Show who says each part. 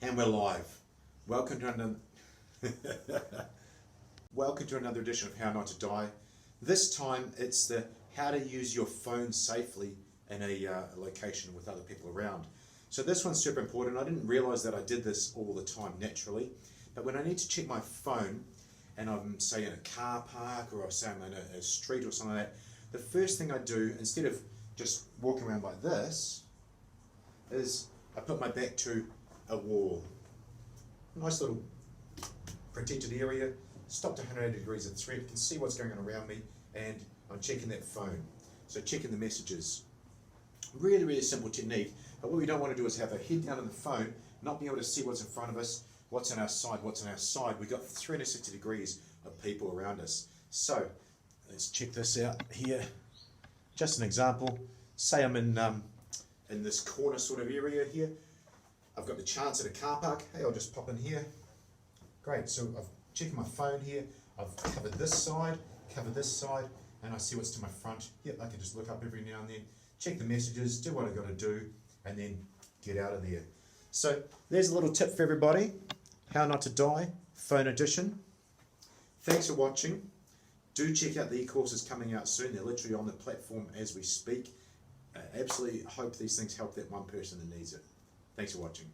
Speaker 1: And we're live. Welcome to another welcome to another edition of How Not to Die. This time it's the how to use your phone safely in a location with other people around. So this one's super important. I didn't realize that I did this all the time naturally, but when I need to check my phone and I'm say in a car park or say I'm in a street or something like that, the first thing I do, instead of just walking around like this, is I put my back to a wall. Nice little protected area, stopped 180 degrees of threat, can see what's going on around me, and I'm checking that phone. So checking the messages. Really, really simple technique, but what we don't want to do is have our head down on the phone, not be able to see what's in front of us, what's on our side, what's on our side. We've got 360 degrees of people around us. So let's check this out here. Just an example. Say I'm in this corner sort of area here. I've got the chance at a car park. Hey, I'll just pop in here. Great, so I've checked my phone here. I've covered this side, and I see what's to my front. Yep, I can just look up every now and then, check the messages, do what I've got to do, and then get out of there. So there's a little tip for everybody. How Not to Die, Phone Edition. Thanks for watching. Do check out the e-courses coming out soon. They're literally on the platform as we speak. Absolutely hope these things help that one person that needs it. Thanks for watching.